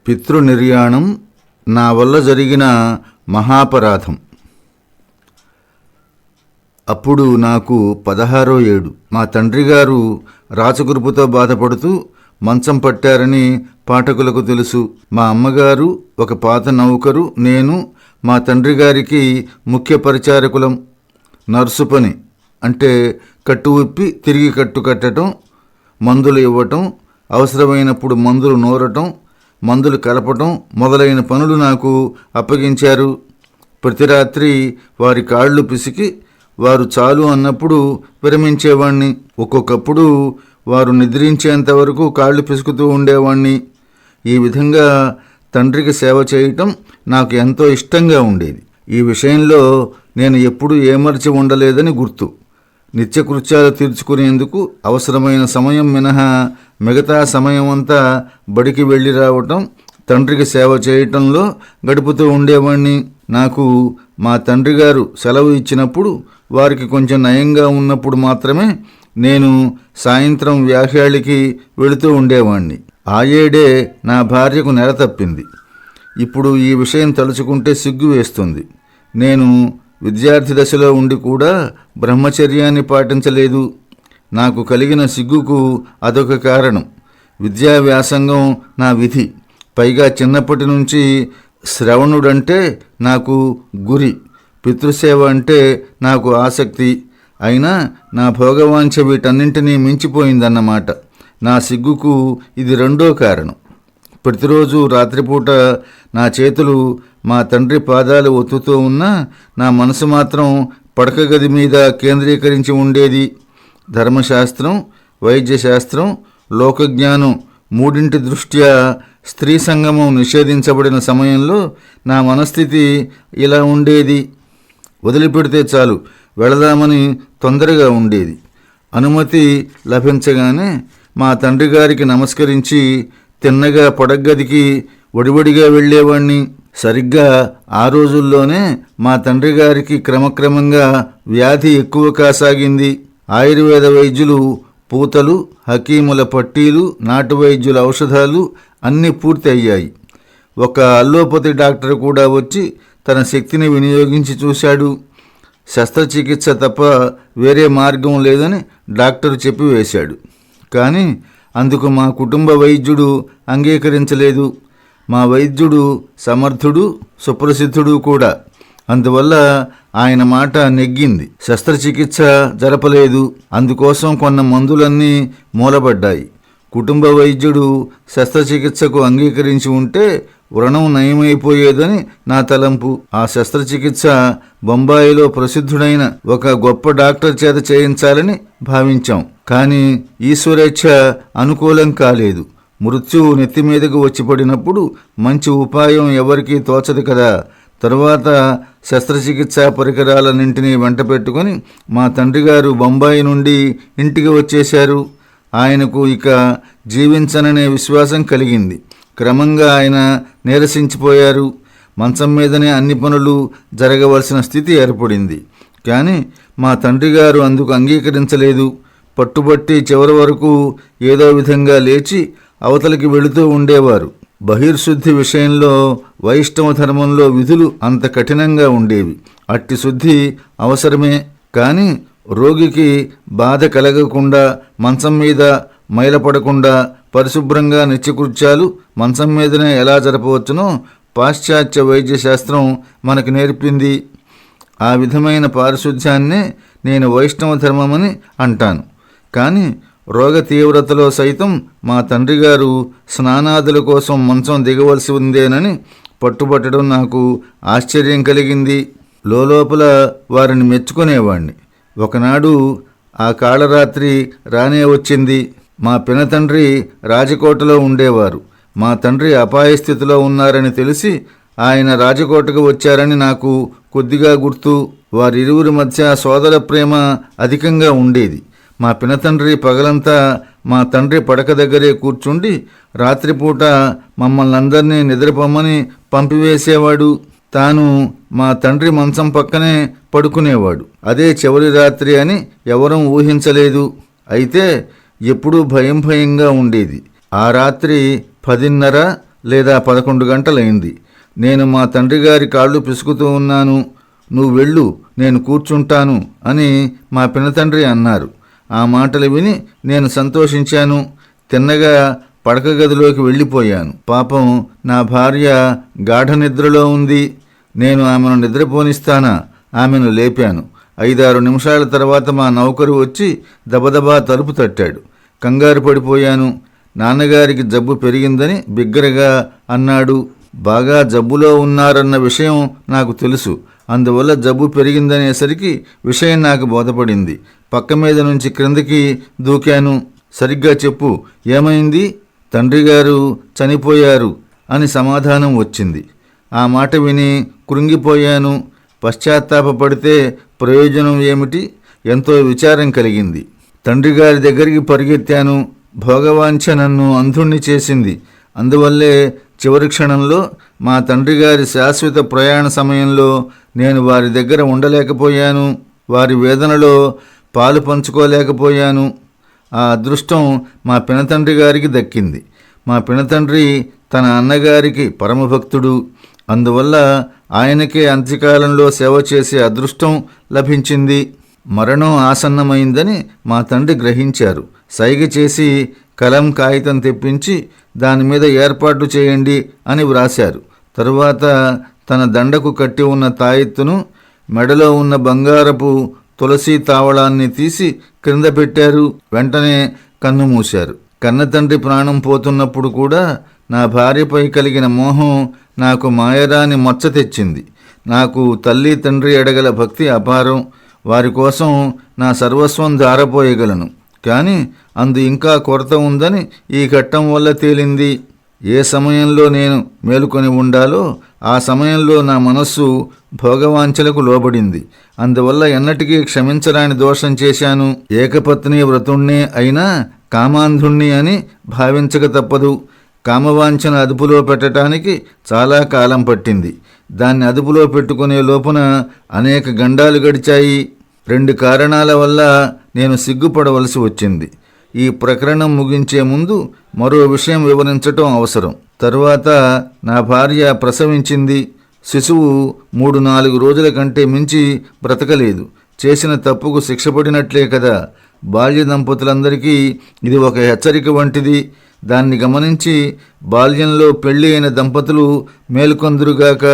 పితృనిర్యాణం నా వల్ల జరిగిన మహాపరాధం. అప్పుడు నాకు 16వ ఏడు. మా తండ్రిగారు రాచగురుపుతో బాధపడుతూ మంచం పట్టారని పాఠకులకు తెలుసు. మా అమ్మగారు ఒక పాత నౌకరు, నేను మా తండ్రిగారికి ముఖ్య పరిచారకులం. నర్సు పని అంటే కట్టు విప్పి తిరిగి కట్టు కట్టడం, మందులు ఇవ్వటం, అవసరమైనప్పుడు మందులు నూరటం, మందులు కలపటం మొదలైన పనులు నాకు అప్పగించారు. ప్రతి రాత్రి వారి కాళ్ళు పిసికి వారు చాలు అన్నప్పుడు విరమించేవాణ్ణి. ఒక్కొక్కప్పుడు వారు నిద్రించేంత వరకు కాళ్ళు పిసుకుతూ ఉండేవాణ్ణి. ఈ విధంగా తండ్రికి సేవ చేయటం నాకు ఎంతో ఇష్టంగా ఉండేది. ఈ విషయంలో నేను ఎప్పుడూ ఏమర్చి ఉండలేదని గుర్తు. నిత్యకృత్యాలు తీర్చుకునేందుకు అవసరమైన సమయం మినహా మిగతా సమయం అంతా బడికి వెళ్ళి రావటం, తండ్రికి సేవ చేయటంలో గడుపుతూ ఉండేవాణ్ణి. నాకు మా తండ్రి గారు సెలవు ఇచ్చినప్పుడు, వారికి కొంచెం నయంగా ఉన్నప్పుడు మాత్రమే నేను సాయంత్రం వ్యాఖ్యాళికి వెళుతూ ఉండేవాణ్ణి. ఆ ఏడే నా భార్యకు నెల తప్పింది. ఇప్పుడు ఈ విషయం తలుచుకుంటే సిగ్గు వేస్తుంది. నేను విద్యార్థి దశలో ఉండి కూడా బ్రహ్మచర్యాన్ని పాటించలేదు. నాకు కలిగిన సిగ్గుకు అదొక కారణం. విద్యా వ్యాసంగం నా విధి. పైగా చిన్నప్పటి నుంచి శ్రవణుడంటే నాకు గురి, పితృసేవ అంటే నాకు ఆసక్తి. అయినా నా భోగవాంఛ వీటన్నింటినీ మించిపోయిందన్నమాట. నా సిగ్గుకు ఇది రెండో కారణం. ప్రతిరోజు రాత్రిపూట నా చేతులు మా తండ్రి పాదాలు ఒత్తుతూ ఉన్నా నా మనసు మాత్రం పడక గది మీద కేంద్రీకరించి ఉండేది. ధర్మశాస్త్రం, వైద్యశాస్త్రం, లోకజ్ఞానం మూడింటి దృష్ట్యా స్త్రీ సంగమం నిషేధించబడిన సమయంలో నా మనస్థితి ఇలా ఉండేది. వదిలిపెడితే చాలు, వెళదామని తొందరగా ఉండేది. అనుమతి లభించగానే మా తండ్రి గారికి నమస్కరించి తిన్నగా పడగ్గదికి ఒడివడిగా వెళ్ళేవాణ్ణి. సరిగ్గా ఆ రోజుల్లోనే మా తండ్రి గారికి క్రమక్రమంగా వ్యాధి ఎక్కువ కాసాగింది. ఆయుర్వేద వైద్యులు పూతలు, హకీముల పట్టీలు, నాటు వైద్యుల ఔషధాలు అన్నీ పూర్తి అయ్యాయి. ఒక అల్లోపతి డాక్టర్ కూడా వచ్చి తన శక్తిని వినియోగించి చూశాడు. శస్త్రచికిత్స తప్ప వేరే మార్గం లేదని డాక్టర్ చెప్పివేశాడు. కానీ అందుకు మా కుటుంబ వైద్యుడు అంగీకరించలేదు. మా వైద్యుడు సమర్థుడు, సుప్రసిద్ధుడు కూడా. అందువల్ల ఆయన మాట నెగ్గింది. శస్త్రచికిత్స జరపలేదు. అందుకోసం కొన్న మందులన్నీ మూలబడ్డాయి. కుటుంబ వైద్యుడు శస్త్రచికిత్సకు అంగీకరించి ఉంటే వ్రణం నయమైపోయేదని నా తలంపు. ఆ శస్త్రచికిత్స బొంబాయిలో ప్రసిద్ధుడైన ఒక గొప్ప డాక్టర్ చేత చేయించాలని భావించాం. కానీ ఈశ్వరేచ్ఛ అనుకూలం కాలేదు. మృత్యువు నెత్తిమీదకు వచ్చి పడినప్పుడు మంచి ఉపాయం ఎవరికీ తోచదు కదా. తరువాత శస్త్రచికిత్సా పరికరాలన్నింటినీ వెంట పెట్టుకుని మా తండ్రి గారు బొంబాయి నుండి ఇంటికి వచ్చేశారు. ఆయనకు ఇక జీవించననే విశ్వాసం కలిగింది. క్రమంగా ఆయన నీరసించిపోయారు. మంచం మీదనే అన్ని పనులు జరగవలసిన స్థితి ఏర్పడింది. కానీ మా తండ్రి గారు అందుకు అంగీకరించలేదు. పట్టుబట్టి చివరి వరకు ఏదో విధంగా లేచి అవతలికి వెళుతూ ఉండేవారు. బహిర్శుద్ధి విషయంలో వైష్ణవ ధర్మంలో విధులు అంత కఠినంగా ఉండేవి. అట్టి శుద్ధి అవసరమే. కానీ రోగికి బాధ కలగకుండా, మంచం మీద మైలపడకుండా పరిశుభ్రంగా నిత్యకృత్యాలు మంచం మీదనే ఎలా జరపవచ్చునో పాశ్చాత్య వైద్యశాస్త్రం మనకు నేర్పింది. ఆ విధమైన పారిశుధ్యాన్నే నేను వైష్ణవ ధర్మమని అంటాను. కానీ రోగ తీవ్రతలో సైతం మా తండ్రి గారు స్నానాదుల కోసం మంచం దిగవలసి ఉందేనని పట్టుబట్టడం నాకు ఆశ్చర్యం కలిగింది. లోపల వారిని మెచ్చుకునేవాణ్ణి. ఒకనాడు ఆ కాళరాత్రి రానే వచ్చింది. మా పినతండ్రి రాజకోటలో ఉండేవారు. మా తండ్రి అపాయ స్థితిలో ఉన్నారని తెలిసి ఆయన రాజకోటకు వచ్చారని నాకు కొద్దిగా గుర్తు. వారిరువురి మధ్య సోదర ప్రేమ అధికంగా ఉండేది. మా పినతండ్రి పగలంతా మా తండ్రి పడక దగ్గరే కూర్చుండి రాత్రిపూట మమ్మల్ని అందరినీ నిద్రపోమని పంపివేసేవాడు. తాను మా తండ్రి మంచం పక్కనే పడుకునేవాడు. అదే చివరి రాత్రి అని ఎవరూ ఊహించలేదు. అయితే ఎప్పుడూ భయంగా ఉండేది. ఆ రాత్రి 10:30 లేదా 11 గంటలైంది. నేను మా తండ్రి గారి కాళ్ళు పిసుకుతూ ఉన్నాను. నువ్వు వెళ్ళు, నేను కూర్చుంటాను అని మా పినతండ్రి అన్నారు. ఆ మాటలు విని నేను సంతోషించాను. తిన్నగా పడక గదిలోకి వెళ్ళిపోయాను. పాపం నా భార్య గాఢ నిద్రలో ఉంది. నేను ఆమెను నిద్రపోనిస్తానా? ఆమెను లేపాను. 5-6 నిమిషాల తర్వాత మా నౌకరు వచ్చి దబదబా తలుపు తట్టాడు. కంగారు పడిపోయాను. నాన్నగారికి జబ్బు పెరిగిందని బిగ్గరగా అన్నాడు. బాగా జబ్బులో ఉన్నారన్న విషయం నాకు తెలుసు. అందువల్ల జబ్బు పెరిగిందనేసరికి విషయం నాకు బోధపడింది. పక్క మీద నుంచి క్రిందకి దూకాను. సరిగ్గా చెప్పు, ఏమైంది? తండ్రి గారు చనిపోయారు అని సమాధానం వచ్చింది. ఆ మాట విని కృంగిపోయాను. పశ్చాత్తాపపడితే ప్రయోజనం ఏమిటి? ఎంతో విచారం కలిగింది. తండ్రి గారి దగ్గరికి పరిగెత్తాను. భోగవాంఛ నన్ను అంధుణ్ణి చేసింది. అందువల్లే చివరి క్షణంలో మా తండ్రి గారి శాశ్వత ప్రయాణ సమయంలో నేను వారి దగ్గర ఉండలేకపోయాను. వారి వేదనలో పాలు పంచుకోలేకపోయాను. ఆ అదృష్టం మా పినతండ్రి గారికి దక్కింది. మా పినతండ్రి తన అన్నగారికి పరమభక్తుడు. అందువల్ల ఆయనకే అంత్యకాలంలో సేవ చేసే అదృష్టం లభించింది. మరణం ఆసన్నమైందని మా తండ్రి గ్రహించారు. సైగ చేసి కలం కాగితం తెప్పించి దానిమీద ఏర్పాటు చేయండి అని వ్రాశారు. తరువాత తన దండకు కట్టి ఉన్న తాయెత్తును, మెడలో ఉన్న బంగారపు తులసి తావళాన్ని తీసి క్రింద పెట్టారు. వెంటనే కన్ను మూశారు. కన్నతండ్రి ప్రాణం పోతున్నప్పుడు కూడా నా భార్యపై కలిగిన మోహం నాకు మాయరాని మచ్చ తెచ్చింది. నాకు తల్లి తండ్రి ఎడగల భక్తి అపారం. వారి కోసం నా సర్వస్వం ధారపోయగలను. కానీ అందు ఇంకా కొరత ఉందని ఈ ఘట్టం వల్ల తేలింది. ఏ సమయంలో నేను మేలుకొని ఉండాలో ఆ సమయంలో నా మనస్సు భోగవాంఛలకు లోబడింది. అందువల్ల ఎన్నటికీ క్షమించరాని దోషం చేశాను. ఏకపత్ని వ్రతుణ్ణే అయినా కామాంధుణ్ణి అని భావించక తప్పదు. కామవాంఛన అదుపులో పెట్టడానికి చాలా కాలం పట్టింది. దాన్ని అదుపులో పెట్టుకునే లోపున అనేక గండాలు గడిచాయి. 2 కారణాల వల్ల నేను సిగ్గుపడవలసి వచ్చింది. ఈ ప్రకరణం ముగించే ముందు మరో విషయం వివరించటం అవసరం. తరువాత నా భార్య ప్రసవించింది. శిశువు 3-4 రోజుల కంటే మించి బ్రతకలేదు. చేసిన తప్పుకు శిక్ష పడినట్లే కదా. బాల్య దంపతులందరికీ ఇది ఒక హెచ్చరిక వంటిది. దాన్ని గమనించి బాల్యంలో పెళ్ళి అయిన దంపతులు మేల్కొందురుగాక.